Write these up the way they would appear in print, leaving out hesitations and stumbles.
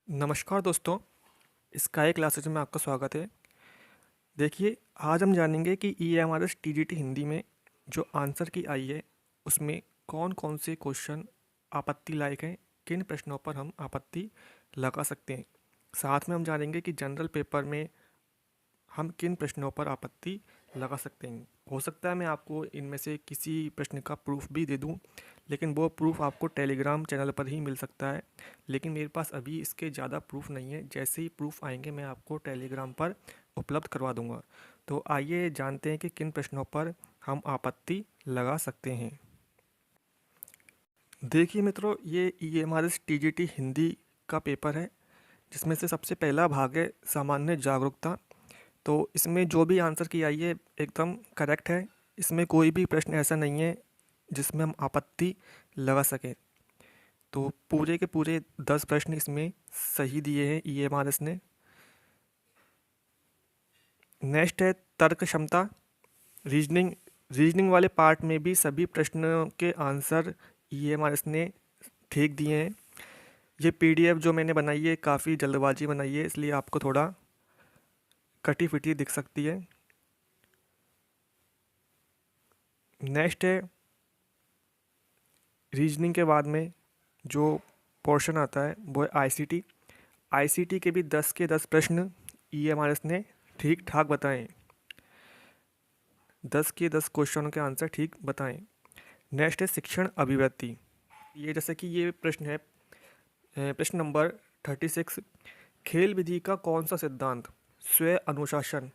नमस्कार दोस्तों, sky classes में आपका स्वागत है। देखिए, आज हम जानेंगे कि ईएमआरएस टीजीटी हिंदी में जो आंसर की आई है, उसमें कौन कौन से क्वेश्चन आपत्ति लायक हैं, किन प्रश्नों पर हम आपत्ति लगा सकते हैं। साथ में हम जानेंगे कि जनरल पेपर में हम किन प्रश्नों पर आपत्ति लगा सकते हैं। हो सकता है मैं आपको इनमें से किसी प्रश्न का प्रूफ भी दे दूं, लेकिन वो प्रूफ आपको टेलीग्राम चैनल पर ही मिल सकता है। लेकिन मेरे पास अभी इसके ज़्यादा प्रूफ नहीं है। जैसे ही प्रूफ आएंगे मैं आपको टेलीग्राम पर उपलब्ध करवा दूंगा। तो आइए जानते हैं कि किन प्रश्नों पर हम आपत्ति लगा सकते हैं। देखिए मित्रों, ये ईएमआरएस टीजीटी हिंदी का पेपर है, जिसमें से सबसे पहला भाग है सामान्य जागरूकता। तो इसमें जो भी आंसर की आई है एकदम करेक्ट है। इसमें कोई भी प्रश्न ऐसा नहीं है जिसमें हम आपत्ति लगा सकें। तो पूरे के पूरे 10 प्रश्न इसमें सही दिए हैं ईएमआरएस ने। नेक्स्ट है तर्क क्षमता, रीजनिंग। रीजनिंग वाले पार्ट में भी सभी प्रश्नों के आंसर ईएमआरएस ने ठीक दिए हैं। ये पीडीएफ जो मैंने बनाई है काफ़ी जल्दबाजी बनाई है, इसलिए आपको थोड़ा कटी फिटी दिख सकती है। नेक्स्ट है रीजनिंग के बाद में जो पोर्शन आता है वो है आईसीटी। आईसीटी के भी 10 के 10 प्रश्न ईएमआरएस ने ठीक ठाक बताएं। 10 के 10 क्वेश्चनों के आंसर ठीक बताएं। नेक्स्ट है शिक्षण अभिव्यक्ति। ये जैसे कि ये प्रश्न है, प्रश्न नंबर 36। खेल विधि का कौन सा सिद्धांत स्व अनुशासन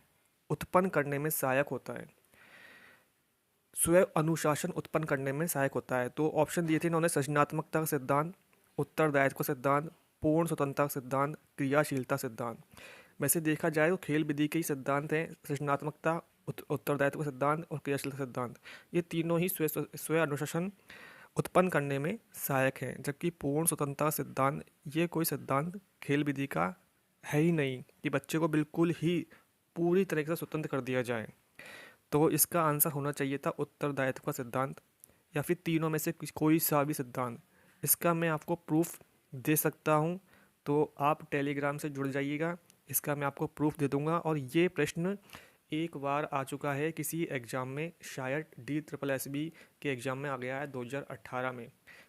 उत्पन्न करने में सहायक होता है? स्व अनुशासन उत्पन्न करने में सहायक होता है। तो ऑप्शन दिए थे इन्होंने, सृजनात्मकता का सिद्धांत, उत्तरदायित्व का सिद्धांत, पूर्ण स्वतंत्रता का सिद्धांत, क्रियाशीलता सिद्धांत। वैसे देखा जाए तो खेल विधि के ही सिद्धांत हैं सृजनात्मकता, उत्तरदायित्व का सिद्धांत और क्रियाशीलता सिद्धांत। ये तीनों ही स्व स्व अनुशासन उत्पन्न करने में सहायक हैं। जबकि पूर्ण स्वतंत्रता सिद्धांत, ये कोई सिद्धांत खेल विधि का है ही नहीं कि बच्चे को बिल्कुल ही पूरी तरीके से स्वतंत्र कर दिया जाए। तो इसका आंसर होना चाहिए था उत्तरदायित्व का सिद्धांत, या फिर तीनों में से कोई सा भी सिद्धांत। इसका मैं आपको प्रूफ दे सकता हूँ, तो आप टेलीग्राम से जुड़ जाइएगा। इसका मैं आपको प्रूफ दे दूंगा। और ये प्रश्न एक बार आ चुका है किसी एग्ज़ाम में, शायद DSSB के एग्ज़ाम में आ गया है 2018 में।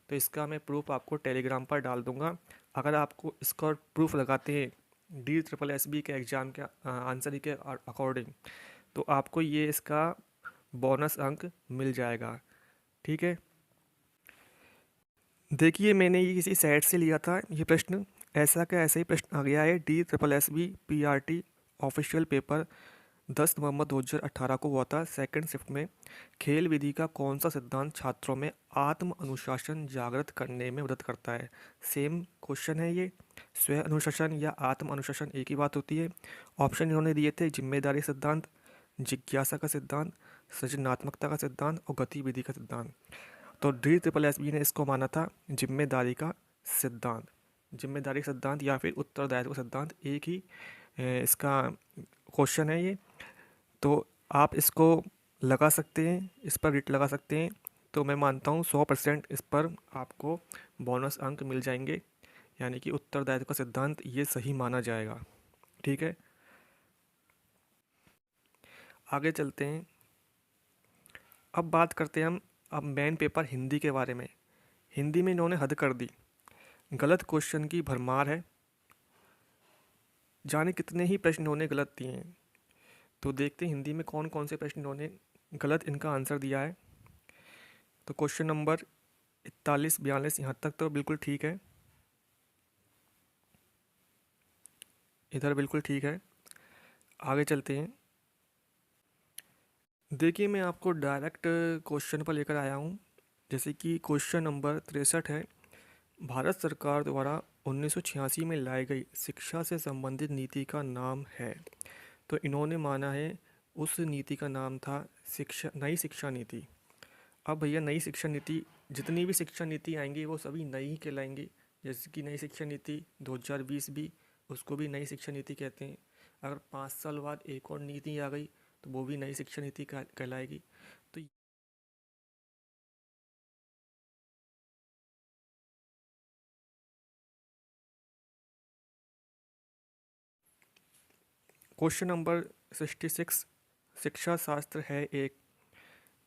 तो इसका मैं प्रूफ आपको टेलीग्राम पर डाल दूंगा। अगर आपको इसका प्रूफ लगाते हैं DSSB के एग्ज़ाम के आंसर के अकॉर्डिंग, तो आपको ये इसका बोनस अंक मिल जाएगा। ठीक है, देखिए मैंने ये किसी साइट से लिया था ये प्रश्न। ऐसा का ऐसा ही प्रश्न आ गया है DSSB PRT ऑफिशियल पेपर 10 नवंबर 2018 को हुआ था सेकंड शिफ्ट में। खेल विधि का कौन सा सिद्धांत छात्रों में आत्म अनुशासन जागृत करने में मदद करता है? सेम क्वेश्चन है ये। स्व अनुशासन या आत्म अनुशासन एक ही बात होती है। ऑप्शन इन्होंने दिए थे जिम्मेदारी सिद्धांत, जिज्ञासा का सिद्धांत, सृजनात्मकता का सिद्धांत और गतिविधि का सिद्धांत। तो DSSB ने इसको माना था जिम्मेदारी का सिद्धांत। जिम्मेदारी सिद्धांत या फिर उत्तरदायित्व सिद्धांत एक ही इसका क्वेश्चन है ये। तो आप इसको लगा सकते हैं, इस पर रेट लगा सकते हैं। तो मैं मानता हूँ 100% इस पर आपको बोनस अंक मिल जाएंगे, यानी कि उत्तरदायित्व का सिद्धांत ये सही माना जाएगा। ठीक है, आगे चलते हैं। अब बात करते हैं हम अब मेन पेपर हिंदी के बारे में। हिंदी में इन्होंने हद कर दी, गलत क्वेश्चन की भरमार है। जाने कितने ही प्रश्न इन्होंने गलत दिए हैं। तो देखते हैं हिंदी में कौन कौन से प्रश्न इन्होंने गलत इनका आंसर दिया है। तो क्वेश्चन नंबर 41, 42 यहाँ तक तो बिल्कुल ठीक है, इधर बिल्कुल ठीक है। आगे चलते हैं। देखिए मैं आपको डायरेक्ट क्वेश्चन पर लेकर आया हूँ। जैसे कि क्वेश्चन नंबर 63 है, भारत सरकार द्वारा 1986 में लाई गई शिक्षा से संबंधित नीति का नाम है। तो इन्होंने माना है उस नीति का नाम था शिक्षा, नई शिक्षा नीति। अब भैया नई शिक्षा नीति, जितनी भी शिक्षा नीति आएंगी वो सभी नई ही कहलाएंगी। जैसे कि नई शिक्षा नीति 2020 भी, उसको भी नई शिक्षा नीति कहते हैं। अगर 5 साल बाद एक और नीति आ गई तो वो भी नई शिक्षा नीति कहलाएगी। तो क्वेश्चन नंबर 66, शिक्षा शास्त्र है एक,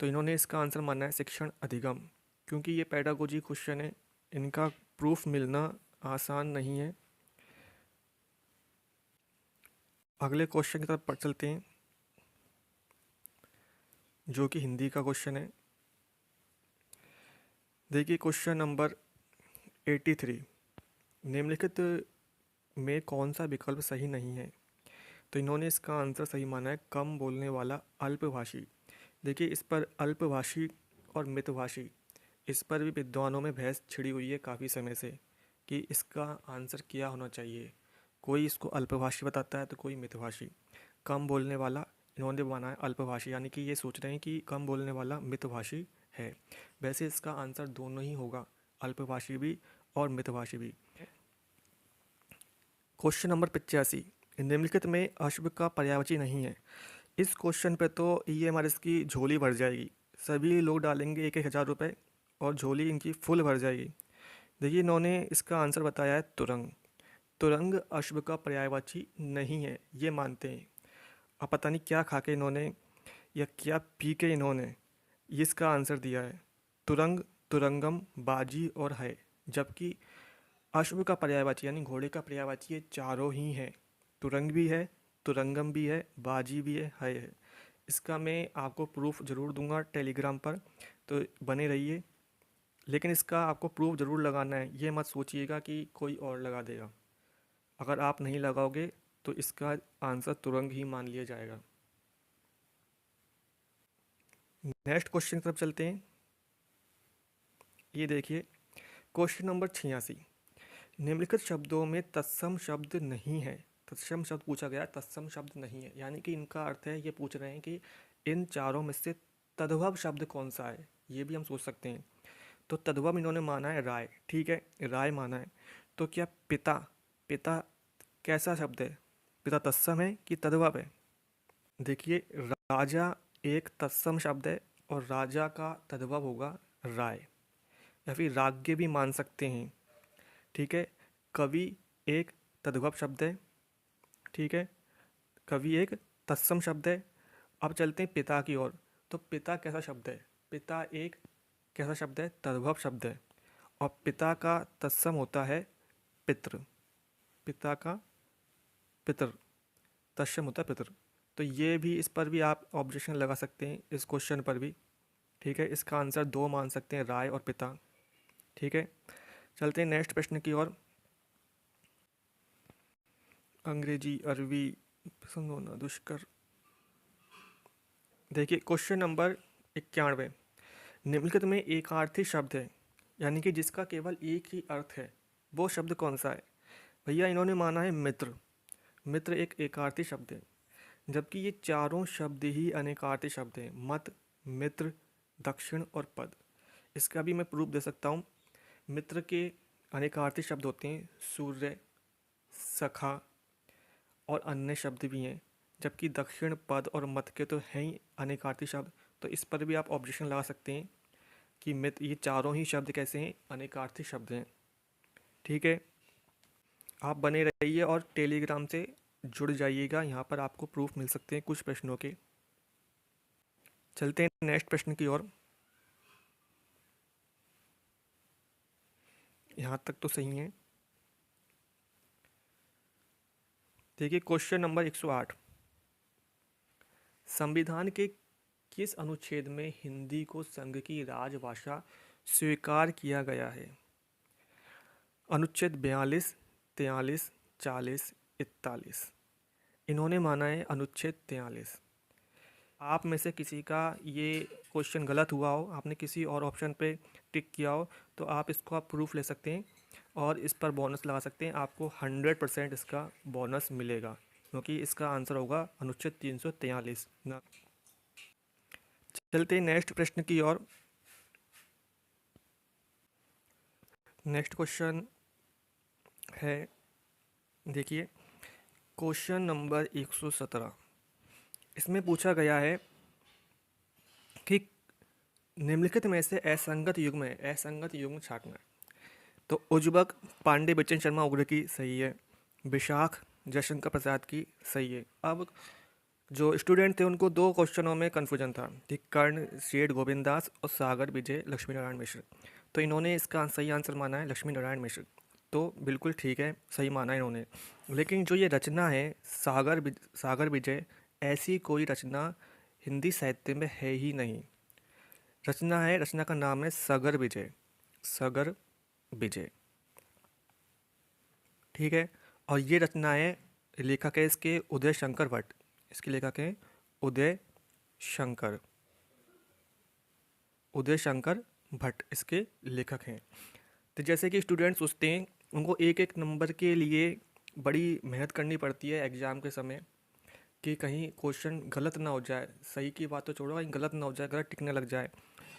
तो इन्होंने इसका आंसर माना है शिक्षण अधिगम, क्योंकि ये पेडागोजी क्वेश्चन है, इनका प्रूफ मिलना आसान नहीं है। अगले क्वेश्चन की तरफ चलते हैं, जो कि हिंदी का क्वेश्चन है। देखिए क्वेश्चन नंबर 83, निम्नलिखित में कौन सा विकल्प सही नहीं है? तो इन्होंने इसका आंसर सही माना है कम बोलने वाला अल्पभाषी। देखिए इस पर अल्पभाषी और मितभाषी, इस पर भी विद्वानों में बहस छिड़ी हुई है काफ़ी समय से कि इसका आंसर क्या होना चाहिए। कोई इसको अल्पभाषी बताता है तो कोई मितभाषी। कम बोलने वाला इन्होंने माना है अल्पभाषी, यानी कि ये सोच रहे हैं कि कम बोलने वाला मितभाषी है। वैसे इसका आंसर दोनों ही होगा, अल्पभाषी भी और मितभाषी भी। क्वेश्चन नंबर 85, निम्नलिखित में अश्व का पर्यायवाची नहीं है। इस क्वेश्चन पे तो EMRS की झोली भर जाएगी, सभी लोग डालेंगे 1,000 रुपये और झोली इनकी फुल भर जाएगी। देखिए इन्होंने इसका आंसर बताया है तुरंग। तुरंग अश्व का पर्यायवाची नहीं है, ये मानते हैं। अब पता नहीं क्या खा के इन्होंने या क्या पी के इन्होंने इसका आंसर दिया है। तुरंग, तुरंगम, बाजी और है, जबकि अश्व का पर्यायवाची यानी घोड़े का पर्यायवाची ये चारों ही हैं। तुरंग भी है, तुरंगम भी है, बाजी भी है। इसका मैं आपको प्रूफ ज़रूर दूंगा टेलीग्राम पर, तो बने रहिए। लेकिन इसका आपको प्रूफ ज़रूर लगाना है, ये मत सोचिएगा कि कोई और लगा देगा। अगर आप नहीं लगाओगे तो इसका आंसर तुरंग ही मान लिया जाएगा। नेक्स्ट क्वेश्चन की तरफ चलते हैं। ये देखिए क्वेश्चन नंबर 86, निम्नलिखित शब्दों में तत्सम शब्द नहीं है। तत्सम शब्द पूछा गया, तत्सम शब्द नहीं है, यानी कि इनका अर्थ है, ये पूछ रहे हैं कि इन चारों में से तद्भव शब्द कौन सा है। ये भी हम सोच सकते हैं। तो तद्भव इन्होंने माना है राय, ठीक है, राय माना है। तो क्या पिता, पिता कैसा शब्द है? पिता तत्सम है कि तद्भव है? देखिए राजा एक तत्सम शब्द है और राजा का तद्भव होगा राय, या फिर राज्ञ भी मान सकते हैं, ठीक है। कवि एक तद्भव शब्द है, ठीक है, कवि एक तत्सम शब्द है। अब चलते हैं पिता की ओर। तो पिता कैसा शब्द है? पिता एक कैसा शब्द है? तद्भव शब्द है। और पिता का तत्सम होता है पितृ। पिता का पितृ तत्सम होता है पितृ। तो ये भी, इस पर भी आप ऑब्जेक्शन लगा सकते हैं, इस क्वेश्चन पर भी, ठीक है। इसका आंसर दो मान सकते हैं, राय और पिता, ठीक है। चलते हैं नेक्स्ट प्रश्न की ओर। अंग्रेजी, अरबी पसंद होना दुष्कर। देखिए क्वेश्चन नंबर 91, निम्नलिखित में एकार्थी शब्द है, यानी कि जिसका केवल एक ही अर्थ है, वो शब्द कौन सा है? भैया इन्होंने माना है मित्र। मित्र एक एकार्थी शब्द है, जबकि ये चारों शब्द ही अनेकार्थी शब्द हैं। मत, मित्र, दक्षिण और पद। इसका भी मैं प्रूफ दे सकता हूँ। मित्र के अनेकार्थी शब्द होते हैं सूर्य, सखा और अन्य शब्द भी हैं, जबकि दक्षिण, पद और मत के तो हैं ही अनेकार्थी शब्द। तो इस पर भी आप ऑब्जेक्शन लगा सकते हैं कि मित्र, ये चारों ही शब्द कैसे हैं? अनेकार्थी शब्द हैं, ठीक है। आप बने रहिए और टेलीग्राम से जुड़ जाइएगा, यहाँ पर आपको प्रूफ मिल सकते हैं कुछ प्रश्नों के। चलते हैं नेक्स्ट प्रश्न की ओर। यहाँ तक तो सही है। देखिए क्वेश्चन नंबर 108, संविधान के किस अनुच्छेद में हिंदी को संघ की राजभाषा स्वीकार किया गया है? अनुच्छेद 42, 43, 40, 41। इन्होंने माना है अनुच्छेद 43। आप में से किसी का ये क्वेश्चन गलत हुआ हो, आपने किसी और ऑप्शन पे टिक किया हो, तो आप इसको आप प्रूफ ले सकते हैं और इस पर बोनस लगा सकते हैं। आपको 100% इसका बोनस मिलेगा, क्योंकि इसका आंसर होगा अनुच्छेद 343 ना। चलते हैं नेक्स्ट प्रश्न की ओर। नेक्स्ट क्वेश्चन है, देखिए क्वेश्चन नंबर 117। इसमें पूछा गया है कि निम्नलिखित में से असंगत युग्म छांटना। तो उज्बक, पांडे, बच्चन, शर्मा, उग्र की सही है। विशाख, जयशंकर प्रसाद की सही है। अब जो स्टूडेंट थे उनको दो क्वेश्चनों में कन्फ्यूजन था कि कर्ण सेठ गोविंद दास और सागर विजय लक्ष्मी नारायण मिश्र। तो इन्होंने इसका सही आंसर माना है लक्ष्मी नारायण मिश्र। तो बिल्कुल ठीक है, सही माना इन्होंने। लेकिन जो ये रचना है सागर विजय, ऐसी कोई रचना हिंदी साहित्य में है ही नहीं। रचना है, रचना का नाम है सगर विजय। सगर विजय, ठीक है। और ये रचना है, लेखक है इसके उदय शंकर भट्ट। इसके लेखक हैं उदय शंकर, उदय शंकर भट्ट इसके लेखक हैं। तो जैसे कि स्टूडेंट सोचते हैं उनको एक एक नंबर के लिए बड़ी मेहनत करनी पड़ती है एग्ज़ाम के समय, कि कहीं क्वेश्चन गलत ना हो जाए, सही की बात तो छोड़ो, कहीं गलत ना हो जाए, गलत टिकने लग जाए।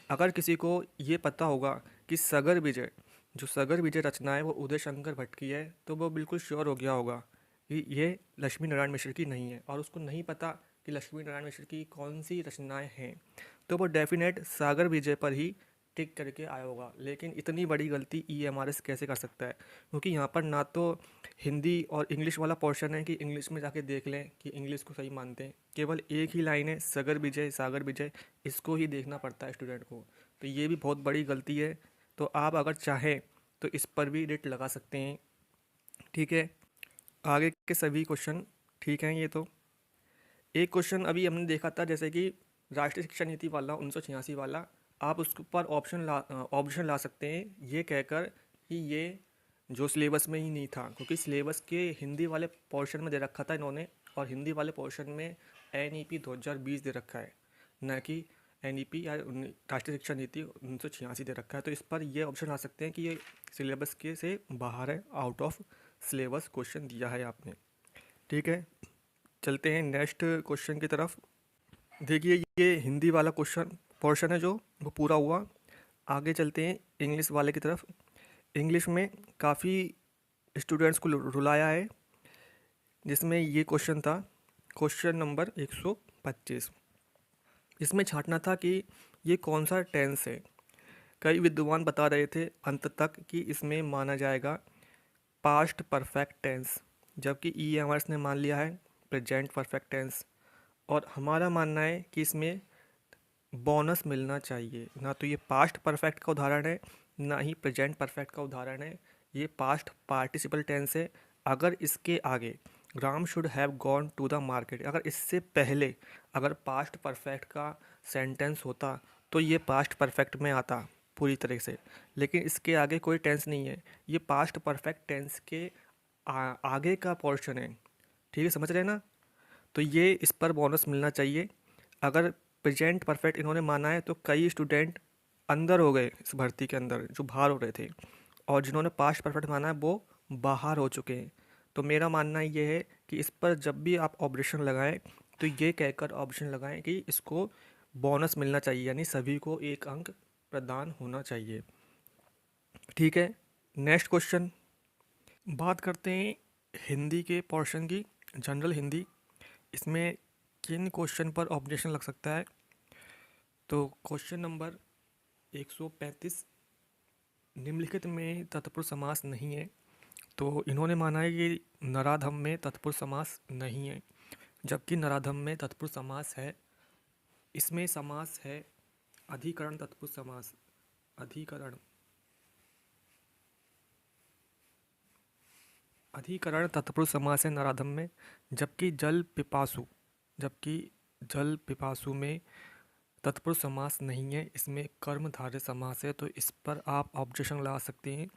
अगर किसी को ये पता होगा कि सगर विजय, जो सगर विजय रचना है वो उदय शंकर भट्ट की है, तो वो बिल्कुल श्योर हो गया होगा कि ये लक्ष्मी नारायण मिश्र की नहीं है। और उसको नहीं पता कि लक्ष्मी नारायण मिश्र की कौन सी रचनाएं हैं, तो वो डेफिनेट सागर विजय पर ही टिक करके आया होगा। लेकिन इतनी बड़ी गलती ईएमआरएस कैसे कर सकता है, क्योंकि यहाँ पर ना तो हिंदी और इंग्लिश वाला पोर्शन है कि इंग्लिश में जाके देख लें कि इंग्लिश को सही मानते हैं। केवल एक ही लाइन है, सगर विजय सागर विजय, इसको ही देखना पड़ता है स्टूडेंट को। तो ये भी बहुत बड़ी गलती है। तो आप अगर चाहें तो इस पर भी रेट लगा सकते हैं, ठीक है। आगे के सभी क्वेश्चन ठीक हैं। ये तो एक क्वेश्चन अभी हमने देखा था, जैसे कि राष्ट्रीय शिक्षा नीति वाला 1986 वाला, आप उसके ऊपर ऑप्शन ला सकते हैं ये कहकर कि ये जो सिलेबस में ही नहीं था, क्योंकि सिलेबस के हिंदी वाले पोर्शन में दे रखा था इन्होंने, और हिंदी वाले पोर्शन में एनईपी 2020 दे रखा है, न कि एनईपी या राष्ट्रीय शिक्षा नीति 1986 दे रखा है। तो इस पर ये ऑप्शन आ सकते हैं कि ये सिलेबस के से बाहर है, आउट ऑफ सिलेबस क्वेश्चन दिया है आपने, ठीक है। चलते हैं नेक्स्ट क्वेश्चन की तरफ। देखिए ये हिंदी वाला क्वेश्चन पोर्शन है जो वो पूरा हुआ। आगे चलते हैं इंग्लिश वाले की तरफ। इंग्लिश में काफ़ी स्टूडेंट्स को रुलाया है, जिसमें ये क्वेश्चन था क्वेश्चन नंबर 125। इसमें छांटना था कि ये कौन सा टेंस है। कई विद्वान बता रहे थे अंत तक कि इसमें माना जाएगा पास्ट परफेक्ट टेंस, जबकि ईएमआरएस ने मान लिया है प्रेजेंट परफेक्ट टेंस। और हमारा मानना है कि इसमें बोनस मिलना चाहिए। ना तो ये पास्ट परफेक्ट का उदाहरण है, ना ही प्रेजेंट परफेक्ट का उदाहरण है, ये पास्ट पार्टिसिपल टेंस है। अगर इसके आगे Ram should have gone to the market, अगर इससे पहले अगर पास्ट परफेक्ट का सेंटेंस होता तो ये पास्ट परफेक्ट में आता पूरी तरह से। लेकिन इसके आगे कोई टेंस नहीं है, ये पास्ट परफेक्ट टेंस के आगे का पोर्शन है, ठीक है, समझ रहे हैं ना। तो ये इस पर बोनस मिलना चाहिए। अगर प्रेजेंट परफेक्ट इन्होंने माना है तो कई स्टूडेंट अंदर हो गए इस भर्ती के अंदर जो बाहर हो रहे थे, और जिन्होंने पास्ट परफेक्ट माना है वो बाहर हो चुके हैं। तो मेरा मानना ये है कि इस पर जब भी आप ऑब्जेक्शन लगाएं तो ये कहकर ऑब्जेक्शन लगाएं कि इसको बोनस मिलना चाहिए, यानी सभी को एक अंक प्रदान होना चाहिए, ठीक है। नेक्स्ट क्वेश्चन, बात करते हैं हिंदी के पोर्शन की, जनरल हिंदी। इसमें किन क्वेश्चन पर ऑब्जेक्शन लग सकता है। तो क्वेश्चन नंबर 135, निम्नलिखित में तत्पुरुष समास नहीं है। तो इन्होंने माना है कि नराधम में तत्पुरुष समास नहीं है, जबकि नराधम में तत्पुरुष समास है। इसमें समास है अधिकरण तत्पुरुष समास, अधिकरण अधिकरण तत्पुरुष समास है नराधम में। जबकि जल पिपासु में तत्पुरुष समास नहीं है, इसमें कर्मधारय समास है। तो इस पर आप ऑब्जेक्शन लगा सकते हैं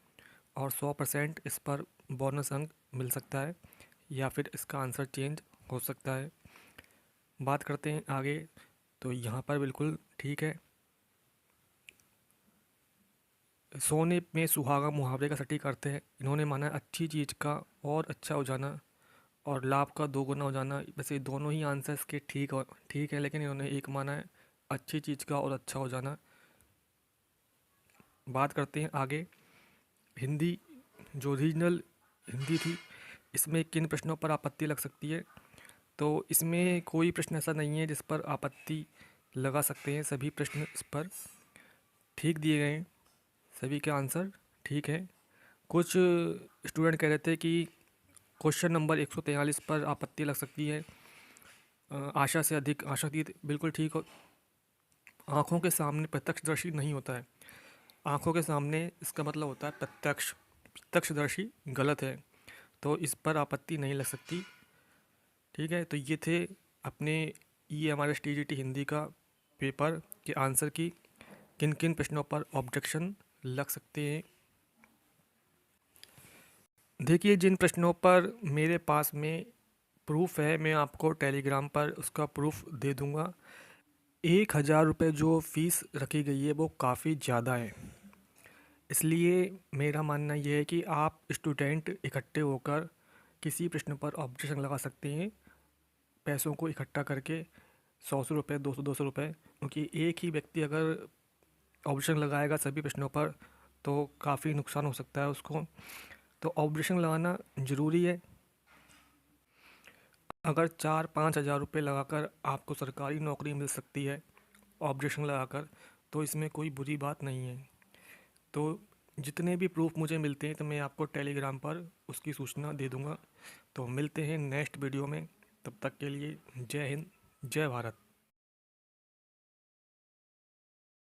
और 100% इस पर बोनस अंक मिल सकता है, या फिर इसका आंसर चेंज हो सकता है। बात करते हैं आगे, तो यहाँ पर बिल्कुल ठीक है। सोने में सुहागा मुहावरे का सटीक अर्थ है। इन्होंने माना है अच्छी चीज़ का और अच्छा हो जाना और लाभ का दोगुना हो जाना। वैसे दोनों ही आंसर्स के ठीक है, लेकिन इन्होंने एक माना है अच्छी चीज़ का और अच्छा हो जाना। बात करते हैं आगे, हिंदी जो रीजनल हिंदी थी, इसमें किन प्रश्नों पर आपत्ति लग सकती है। तो इसमें कोई प्रश्न ऐसा नहीं है जिस पर आपत्ति लगा सकते हैं, सभी प्रश्न इस पर ठीक दिए गए हैं, सभी के आंसर ठीक है। कुछ स्टूडेंट कह रहे थे कि क्वेश्चन नंबर 143 पर आपत्ति लग सकती है। आशा से अधिक आशातीत, बिल्कुल ठीक हो। आँखों के सामने प्रत्यक्षदर्शी नहीं होता है। आँखों के सामने इसका मतलब होता है प्रत्यक्ष। प्रत्यक्षदर्शी गलत है, तो इस पर आपत्ति नहीं लग सकती। ठीक है, तो ये थे अपने EMRS TGT हिंदी का पेपर के आंसर की किन किन प्रश्नों पर ऑब्जेक्शन लग सकते हैं। देखिए, जिन प्रश्नों पर मेरे पास में प्रूफ है, मैं आपको टेलीग्राम पर उसका प्रूफ दे दूंगा। 1,000 रुपये जो फ़ीस रखी गई है वो काफ़ी ज़्यादा है, इसलिए मेरा मानना यह है कि आप स्टूडेंट इकट्ठे होकर किसी प्रश्न पर ऑब्जेक्शन लगा सकते हैं, पैसों को इकट्ठा करके 100 रुपये, 200 रुपये, क्योंकि एक ही व्यक्ति अगर ऑब्जेक्शन लगाएगा सभी प्रश्नों पर तो काफ़ी नुकसान हो सकता है उसको। तो ऑब्जेक्शन लगाना ज़रूरी है। अगर 4-5 हज़ार रुपये लगाकर आपको सरकारी नौकरी मिल सकती है ऑब्जेक्शन लगाकर, तो इसमें कोई बुरी बात नहीं है। तो जितने भी प्रूफ मुझे मिलते हैं तो मैं आपको टेलीग्राम पर उसकी सूचना दे दूंगा। तो मिलते हैं नेक्स्ट वीडियो में, तब तक के लिए जय हिंद, जय भारत।